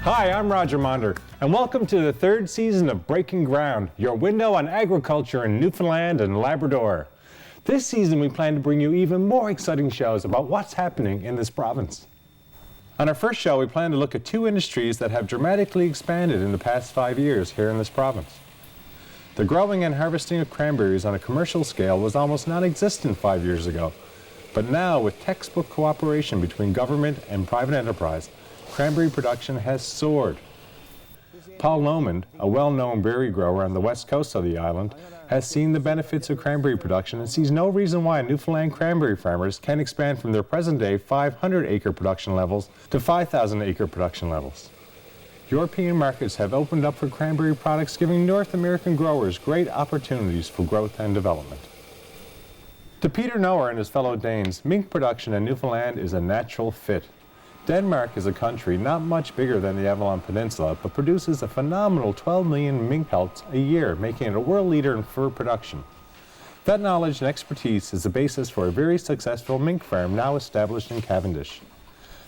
Hi, I'm Roger Monder, and welcome to the third season of Breaking Ground, your window on agriculture in Newfoundland and Labrador. This season we plan to bring you even more exciting shows about what's happening in this province. On our first show, we plan to look at two industries that have dramatically expanded in the past 5 years here in this province. The growing and harvesting of cranberries on a commercial scale was almost non-existent 5 years ago, but now with textbook cooperation between government and private enterprise, cranberry production has soared. Paul Lomond, a well-known berry grower on the west coast of the island, has seen the benefits of cranberry production and sees no reason why Newfoundland cranberry farmers can't expand from their present-day 500-acre production levels to 5,000-acre production levels. European markets have opened up for cranberry products, giving North American growers great opportunities for growth and development. To Peter Noer and his fellow Danes, mink production in Newfoundland is a natural fit. Denmark is a country not much bigger than the Avalon Peninsula, but produces a phenomenal 12 million mink pelts a year, making it a world leader in fur production. That knowledge and expertise is the basis for a very successful mink farm now established in Cavendish.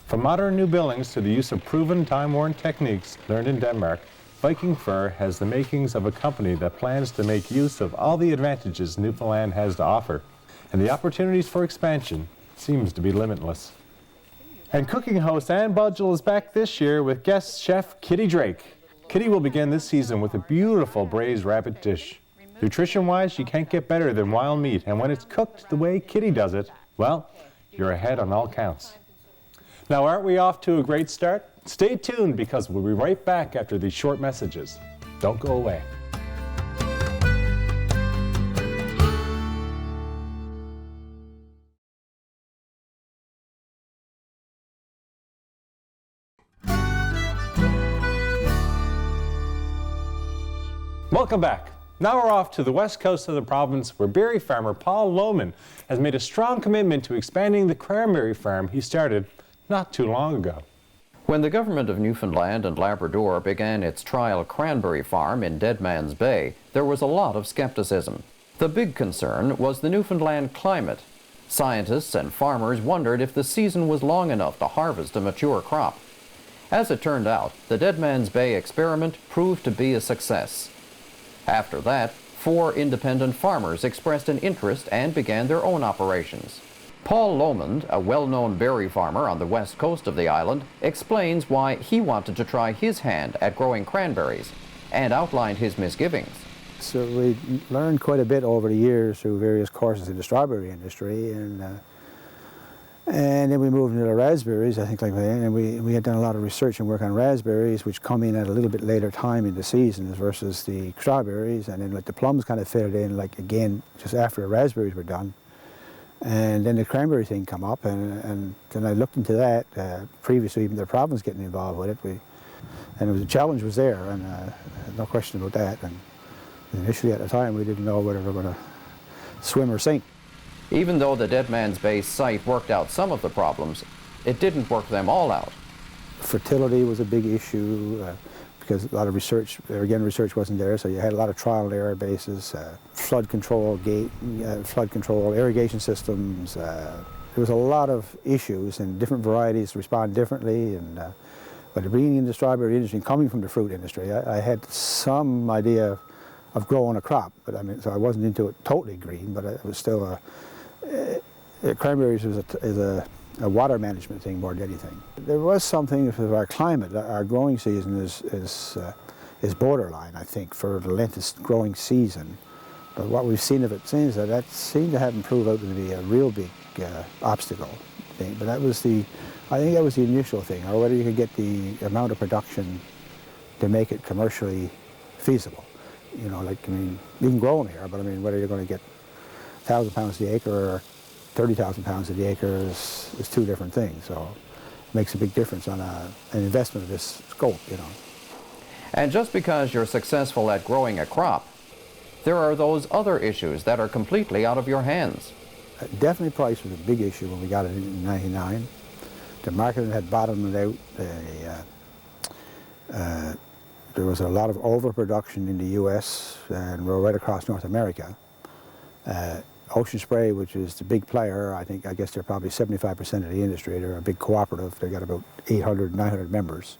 From modern new buildings to the use of proven, time-worn techniques learned in Denmark, Viking Fur has the makings of a company that plans to make use of all the advantages Newfoundland has to offer, and the opportunities for expansion seems to be limitless. And cooking host Ann Budgell is back this year with guest chef Kitty Drake. Kitty will begin this season with a beautiful braised rabbit dish. Nutrition-wise, you can't get better than wild meat, and when it's cooked the way Kitty does it, well, you're ahead on all counts. Now, aren't we off to a great start? Stay tuned because we'll be right back after these short messages. Don't go away. Welcome back. Now we're off to the west coast of the province where berry farmer Paul Lomond has made a strong commitment to expanding the cranberry farm he started not too long ago. When the government of Newfoundland and Labrador began its trial cranberry farm in Deadman's Bay, there was a lot of skepticism. The big concern was the Newfoundland climate. Scientists and farmers wondered if the season was long enough to harvest a mature crop. As it turned out, the Deadman's Bay experiment proved to be a success. After that, 4 independent farmers expressed an interest and began their own operations. Paul Lomond, a well-known berry farmer on the west coast of the island, explains why he wanted to try his hand at growing cranberries and outlined his misgivings. So we learned quite a bit over the years through various courses in the strawberry industry, and then we moved into the raspberries, I think, and we had done a lot of research and work on raspberries, which come in at a little bit later time in the seasons versus the strawberries, and then like the plums kind of fitted in, like again, just after the raspberries were done. And then the cranberry thing come up, and then I looked into that, previously even the province getting involved with it, and it was a challenge was there, and no question about that. And initially at the time we didn't know whether we were going to swim or sink. Even though the Deadman's Bay site worked out some of the problems, it didn't work them all out. Fertility was a big issue because a lot of research, again, research wasn't there, so you had a lot of trial and error basis, flood control, irrigation systems. There was a lot of issues, and different varieties respond differently. But being in the strawberry industry, coming from the fruit industry, I had some idea of growing a crop, but I mean, so I wasn't into it totally green, but it was still cranberries is a water management thing more than anything. There was something with our climate. Our growing season is borderline, I think, for the length of growing season. But what we've seen of it since, that seemed to have proved out to be a real big obstacle thing. But I think that was the initial thing, or whether you could get the amount of production to make it commercially feasible. You know, like, I mean, you can grow them here, but I mean, whether you're going to get 1,000 pounds a the acre or 30,000 pounds a the acre is two different things. So it makes a big difference on an investment of this scope, you know. And just because you're successful at growing a crop, there are those other issues that are completely out of your hands. Definitely price was a big issue when we got it in '99. The market had bottomed out. There was a lot of overproduction in the U.S. and right across North America. Ocean Spray, which is the big player, I guess they're probably 75% of the industry. They're a big cooperative. They got about 800, 900 members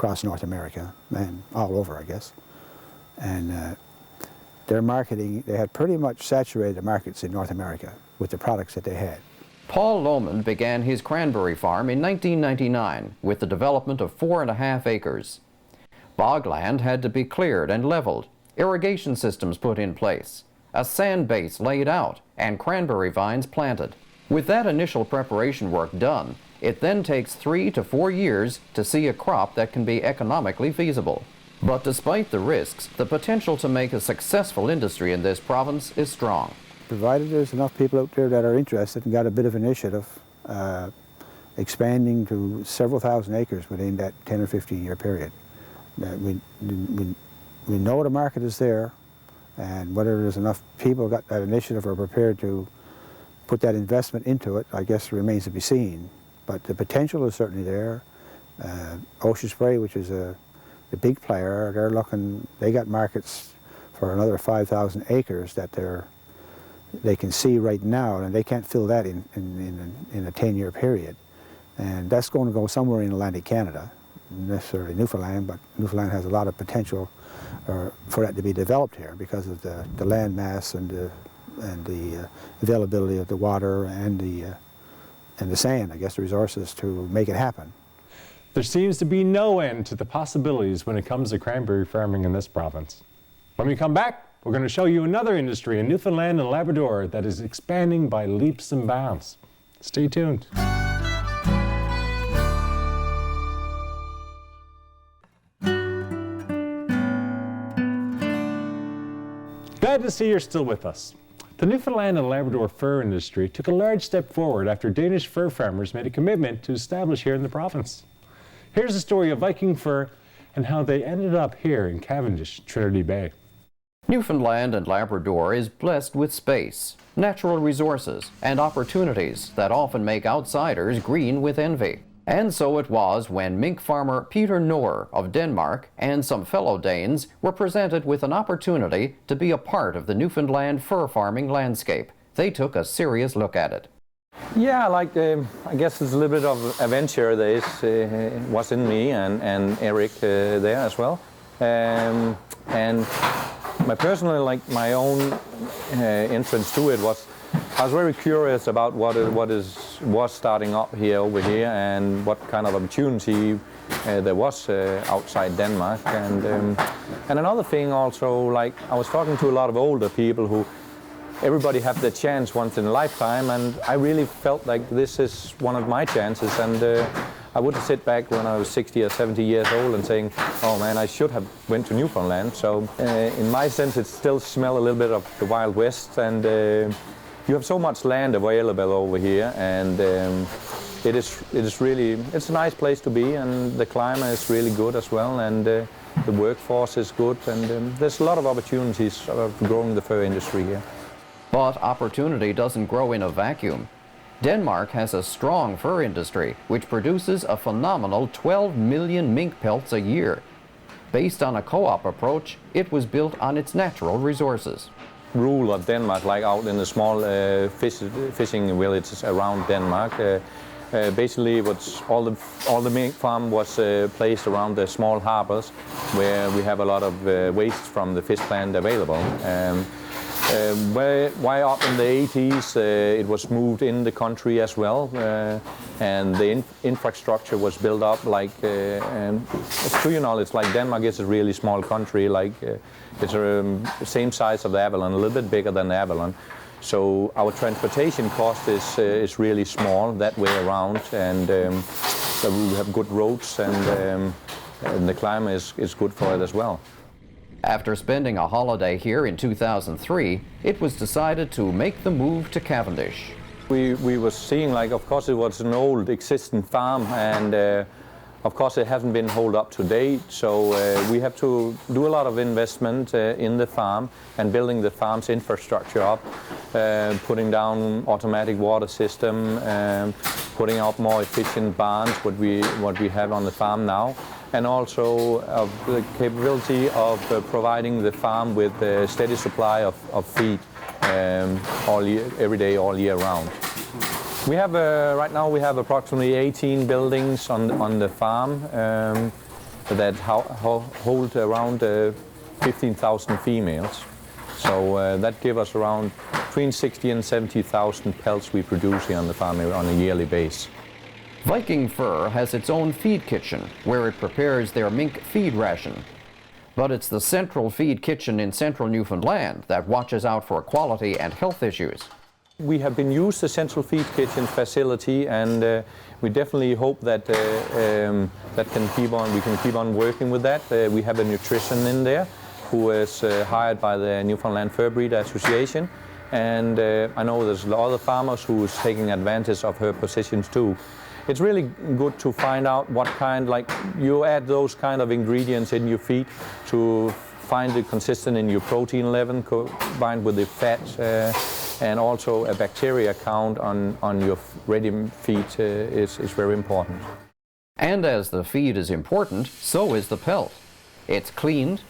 across North America and all over, I guess. And their marketing, they had pretty much saturated the markets in North America with the products that they had. Paul Lohman began his cranberry farm in 1999 with the development of 4.5 acres. Bogland had to be cleared and leveled, irrigation systems put in place, a sand base laid out, and cranberry vines planted. With that initial preparation work done, it then takes 3 to 4 years to see a crop that can be economically feasible. But despite the risks, the potential to make a successful industry in this province is strong. Provided there's enough people out there that are interested and got a bit of initiative, expanding to several thousand acres within that 10 or 15 year period. We know the market is there, and whether there's enough people got that initiative or prepared to put that investment into it, I guess remains to be seen. But the potential is certainly there. Ocean Spray, which is the big player, they got markets for another 5,000 acres that they can see right now, and they can't fill that in a 10-year period. And that's going to go somewhere in Atlantic Canada, not necessarily Newfoundland, but Newfoundland has a lot of potential for that to be developed here because of the land mass and the availability of the water and the sand, I guess, the resources to make it happen. There seems to be no end to the possibilities when it comes to cranberry farming in this province. When we come back, we're going to show you another industry in Newfoundland and Labrador that is expanding by leaps and bounds. Stay tuned. Glad to see you're still with us. The Newfoundland and Labrador fur industry took a large step forward after Danish fur farmers made a commitment to establish here in the province. Here's the story of Viking Fur and how they ended up here in Cavendish, Trinity Bay. Newfoundland and Labrador is blessed with space, natural resources, and opportunities that often make outsiders green with envy. And so it was when mink farmer Peter Noer of Denmark and some fellow Danes were presented with an opportunity to be a part of the Newfoundland fur farming landscape. They took a serious look at it. Yeah, I guess there's a little bit of adventure that was in me and Eric there as well. And personally, my own entrance to it was, I was very curious about what was starting up over here and what kind of opportunity there was outside Denmark. And another thing also, I was talking to a lot of older people who everybody have the chance once in a lifetime, and I really felt like this is one of my chances. And I wouldn't sit back when I was 60 or 70 years old and saying, oh man, I should have went to Newfoundland. So in my sense, it still smells a little bit of the Wild West, and you have so much land available over here, and it's a nice place to be, and the climate is really good as well, and the workforce is good, and there's a lot of opportunities of growing the fur industry here. But opportunity doesn't grow in a vacuum. Denmark has a strong fur industry, which produces a phenomenal 12 million mink pelts a year. Based on a co-op approach, it was built on its natural resources. Rule of Denmark, like out in the small fishing villages around Denmark, basically all the mink farm was placed around the small harbors where we have a lot of waste from the fish plant available. Way up in the 80s, it was moved in the country as well, and the infrastructure was built up to your knowledge, Denmark is a really small country, it's the same size of the Avalon, a little bit bigger than the Avalon. So our transportation cost is really small that way around, and we have good roads, and the climate is good for it as well. After spending a holiday here in 2003, it was decided to make the move to Cavendish. We were seeing, of course, it was an old existing farm, and of course it hasn't been held up to date, so we have to do a lot of investment in the farm and building the farm's infrastructure up, putting down automatic water system, putting up more efficient barns, what we have on the farm now, and also of the capability of providing the farm with a steady supply of feed every day, all year round. We have right now we have approximately 18 buildings on the farm. that hold around 15,000 females. So that gives us around between 60 and 70,000 pelts we produce here on the farm on a yearly basis. Viking Fur has its own feed kitchen where it prepares their mink feed ration. But it's the central feed kitchen in central Newfoundland that watches out for quality and health issues. We have been used the central feed kitchen facility, and we definitely hope that we can keep on working with that. We have a nutrition in there who is hired by the Newfoundland Fur Breeder Association, and I know there's other farmers who is taking advantage of her positions too. It's really good to find out what kind, like you add those kind of ingredients in your feed to find it consistent in your protein level combined with the fat, and also a bacteria count on your ready feed is very important. And as the feed is important, so is the pelt. It's cleaned,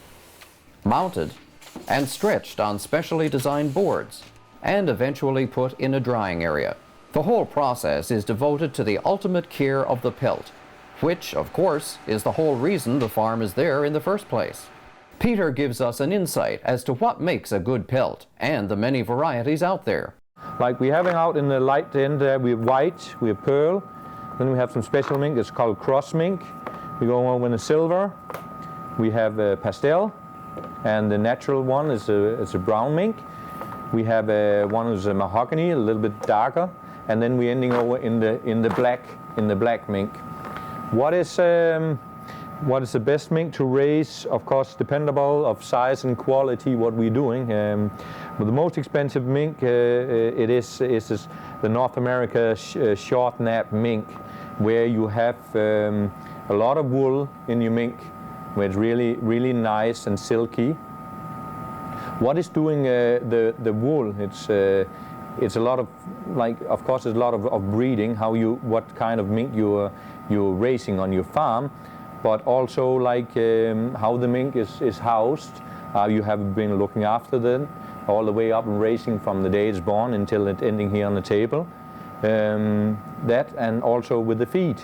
mounted, and stretched on specially designed boards, and eventually put in a drying area. The whole process is devoted to the ultimate care of the pelt, which, of course, is the whole reason the farm is there in the first place. Peter gives us an insight as to what makes a good pelt and the many varieties out there. Like we're having out in the light end there, we have white, we have pearl, then we have some special mink, it's called cross mink. We go over in the silver, we have pastel, and the natural one is a brown mink. We have one is a mahogany, a little bit darker, and then we're ending over in the black mink. What is the best mink to raise? Of course, dependable of size and quality, what we're doing. But the most expensive mink it is the North America short nap mink, where you have a lot of wool in your mink, where it's really nice and silky. What is doing the wool? It's a lot of, like, of course, it's a lot of breeding, what kind of mink you're raising on your farm, but also like how the mink is housed. You have been looking after them all the way up and raising from the day it's born until it ending here on the table. That, and also with the feed.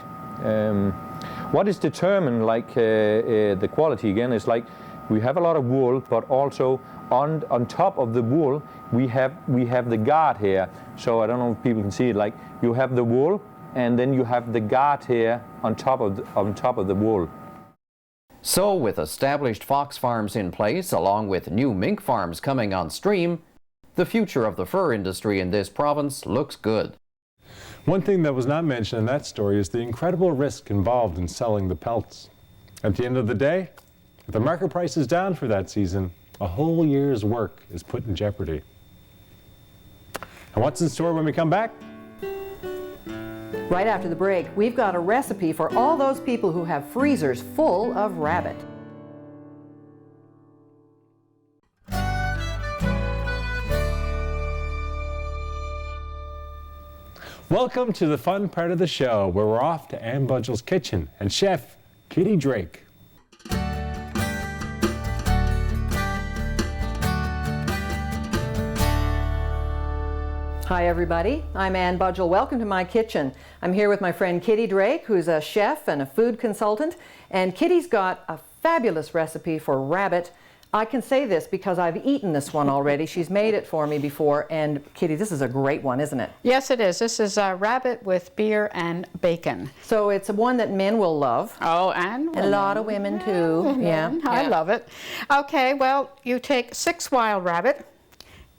What is determined, like the quality again, is like we have a lot of wool, but also on top of the wool we have the guard here. So I don't know if people can see it. Like you have the wool, and then you have the guard here on top of the wool. So with established fox farms in place, along with new mink farms coming on stream, the future of the fur industry in this province looks good. One thing that was not mentioned in that story is the incredible risk involved in selling the pelts. At the end of the day, if the market price is down for that season, a whole year's work is put in jeopardy. And what's in store when we come back? Right after the break, we've got a recipe for all those people who have freezers full of rabbit. Welcome to the fun part of the show, where we're off to Ann Budgell's kitchen and Chef Kitty Drake. Hi everybody, I'm Ann Budgell. Welcome to my kitchen. I'm here with my friend Kitty Drake, who's a chef and a food consultant, and Kitty's got a fabulous recipe for rabbit. I can say this because I've eaten this one already. She's made it for me before, and Kitty, this is a great one, isn't it? Yes, it is. This is rabbit with beer and bacon. So it's one that men will love. Oh, and women. A lot of women too. Yeah, I love it. Okay, well, you take 6 wild rabbit,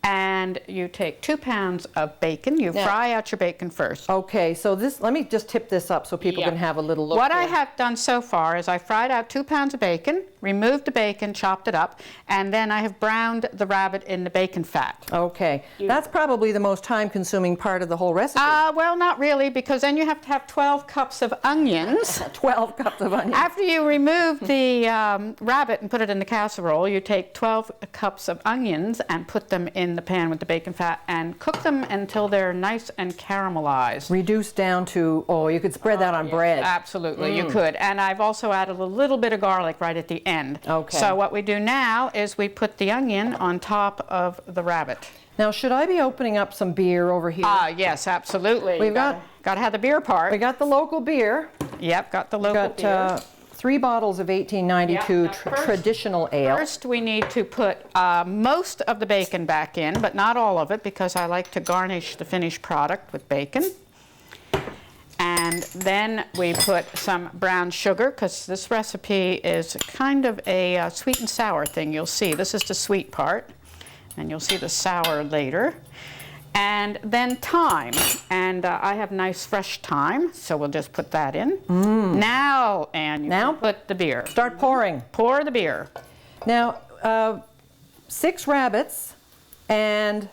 and you take 2 pounds of bacon. You fry out your bacon first. Okay, so this, let me just tip this up so people can have a little look. What I have done so far is I fried out 2 pounds of bacon, removed the bacon, chopped it up, and then I have browned the rabbit in the bacon fat. Okay, that's probably the most time-consuming part of the whole recipe. Well, not really, because then you have to have 12 cups of onions. 12 cups of onions. After you remove the rabbit and put it in the casserole, you take 12 cups of onions and put them in the pan with the bacon fat and cook them until they're nice and caramelized. Reduced down to, oh, you could spread that on bread. Absolutely, you could. And I've also added a little bit of garlic right at the end. Okay. So what we do now is we put the onion on top of the rabbit. Now, should I be opening up some beer over here? Yes, absolutely. We've got to have the beer part. We got the local beer. Yep, got the local beer. 3 bottles of 1892 Yeah, now traditional ale. First, we need to put most of the bacon back in, but not all of it, because I like to garnish the finished product with bacon. And then we put some brown sugar, because this recipe is kind of a sweet and sour thing. You'll see, this is the sweet part, and you'll see the sour later. And then thyme, and I have nice fresh thyme, so we'll just put that in. Now, Anne, you can put the beer. Start pouring. Pour the beer. Now, 6 rabbits, and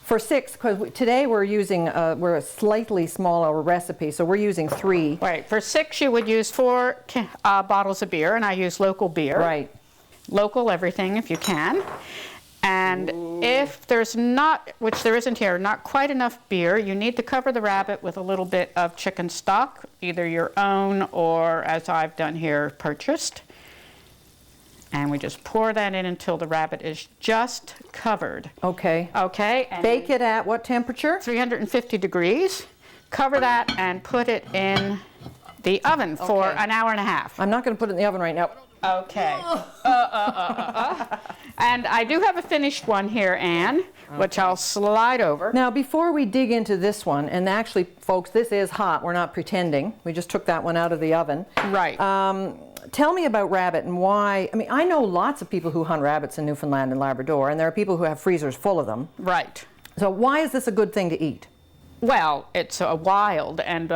for 6, because today we're using, we're a slightly smaller recipe, so we're using 3. Right, for 6 you would use 4 bottles of beer, and I use local beer. Right. Local everything if you can. And if there's not, which there isn't here, not quite enough beer, you need to cover the rabbit with a little bit of chicken stock, either your own or, as I've done here, purchased. And we just pour that in until the rabbit is just covered. Okay. Okay. And Bake it at what temperature? 350 degrees. Cover that and put it in the oven for an hour and a half. I'm not going to put it in the oven right now. Okay. And I do have a finished one here, Anne, which I'll slide over. Now, before we dig into this one, and actually, folks, this is hot. We're not pretending. We just took that one out of the oven. Right. Tell me about rabbit and why. I mean, I know lots of people who hunt rabbits in Newfoundland and Labrador, and there are people who have freezers full of them. Right. So why is this a good thing to eat? Well, it's wild, and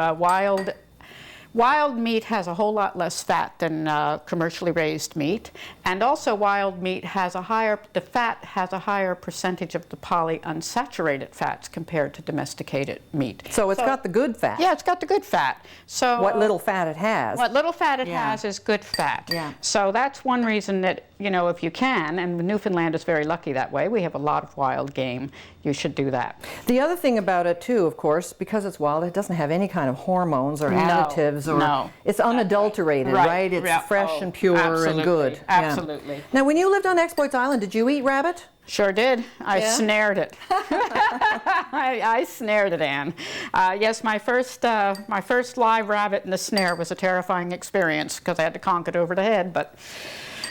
wild meat has a whole lot less fat than commercially raised meat, and also wild meat has the fat has a higher percentage of the polyunsaturated fats compared to domesticated meat. So it's got the good fat. Yeah, it's got the good fat. So what little fat it has. What little fat it has is good fat. Yeah. So that's one reason that, you know, if you can, and Newfoundland is very lucky that way, we have a lot of wild game, you should do that. The other thing about it too, of course, because it's wild, it doesn't have any kind of hormones or additives, or it's unadulterated, right? It's fresh and pure and good. Absolutely. Yeah. Now, when you lived on Exploits Island, did you eat rabbit? Sure did. I snared it. I snared it, Anne. Yes, my first live rabbit in the snare was a terrifying experience because I had to conk it over the head, but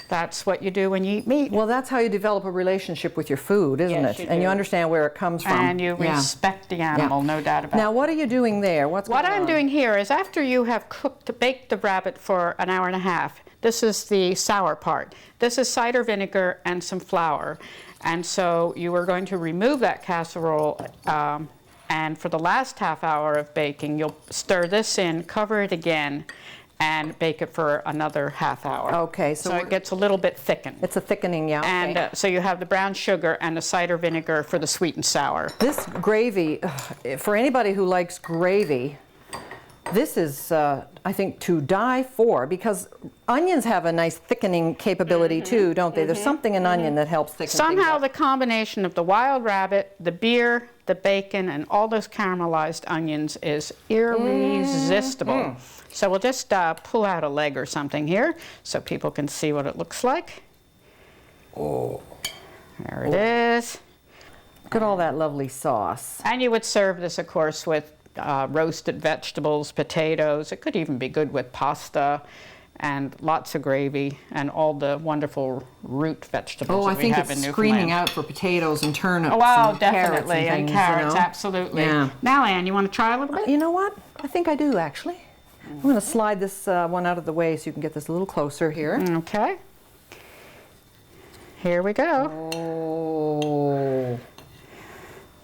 that's what you do when you eat meat. Well, that's how you develop a relationship with your food, isn't it? And you understand where it comes from. And you respect the animal, no doubt about it. Now, what are you doing there? What I'm doing here is after you have baked the rabbit for an hour and a half, this is the sour part. This is cider vinegar and some flour. And so you are going to remove that casserole, and for the last half hour of baking, you'll stir this in, cover it again, and bake it for another half hour. Okay, so it gets a little bit thickened. It's a thickening, yeah. And so you have the brown sugar and the cider vinegar for the sweet and sour. This gravy, for anybody who likes gravy, this is, I think, to die for, because onions have a nice thickening capability too, don't they? There's something in onion that helps thicken Somehow things the combination of the wild rabbit, the beer, the bacon, and all those caramelized onions is irresistible. So we'll just pull out a leg or something here so people can see what it looks like. Oh. There it is. Look at all that lovely sauce. And you would serve this, of course, with roasted vegetables, potatoes. It could even be good with pasta, and lots of gravy, and all the wonderful root vegetables that we have in Newfoundland. Screaming out for potatoes and turnips and definitely, carrots and things, carrots, you know? absolutely. Yeah. Now, Anne, you want to try a little bit? You know what? I think I do, actually. I'm going to slide this one out of the way so you can get this a little closer here. Okay. Here we go. Oh.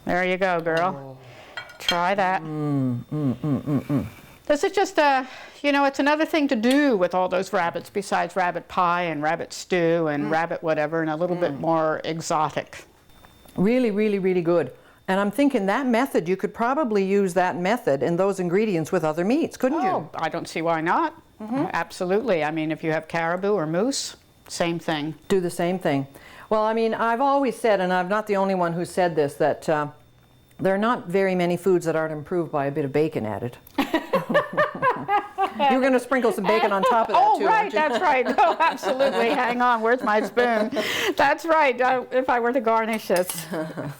There you go, girl. Try that. This is just you know, it's another thing to do with all those rabbits besides rabbit pie and rabbit stew and rabbit whatever, and a little bit more exotic. Really, really, really good. And I'm thinking that method, you could probably use that method and those ingredients with other meats, couldn't you? I don't see why not. Absolutely. I mean, if you have caribou or moose, same thing. Do the same thing. Well, I mean, I've always said, and I'm not the only one who said this, that there are not very many foods that aren't improved by a bit of bacon added. You were going to sprinkle some bacon on top of that Oh, too, right, weren't you? that's right. Oh, absolutely. Hang on, where's my spoon? That's right. If I were to garnish this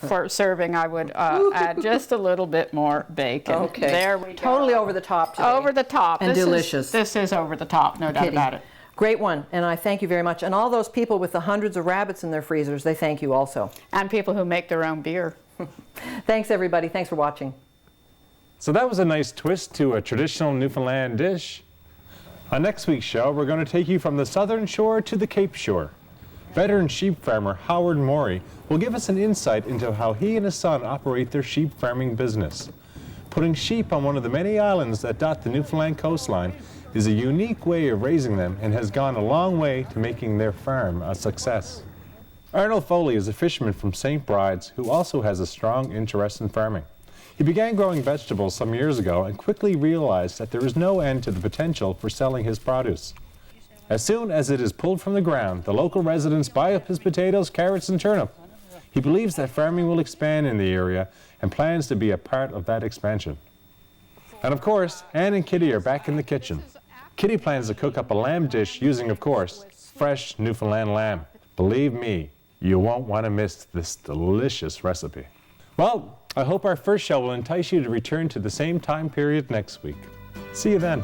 for serving, I would add just a little bit more bacon. Okay. There we go. Totally over the top today. Over the top. And This delicious. This is over the top, no doubt Kitty. about it. Great one, and I thank you very much. And all those people with the hundreds of rabbits in their freezers, they thank you also. And people who make their own beer. Thanks, everybody. Thanks for watching. So that was a nice twist to a traditional Newfoundland dish. On next week's show, we're going to take you from the southern shore to the Cape Shore. Veteran sheep farmer Howard Morey will give us an insight into how he and his son operate their sheep farming business. Putting sheep on one of the many islands that dot the Newfoundland coastline is a unique way of raising them and has gone a long way to making their farm a success. Arnold Foley is a fisherman from St. Bride's who also has a strong interest in farming. He began growing vegetables some years ago and quickly realized that there is no end to the potential for selling his produce. As soon as it is pulled from the ground, the local residents buy up his potatoes, carrots, and turnip. He believes that farming will expand in the area and plans to be a part of that expansion. And of course, Ann and Kitty are back in the kitchen. Kitty plans to cook up a lamb dish using, of course, fresh Newfoundland lamb. Believe me, you won't want to miss this delicious recipe. Well, I hope our first show will entice you to return to the same time period next week. See you then.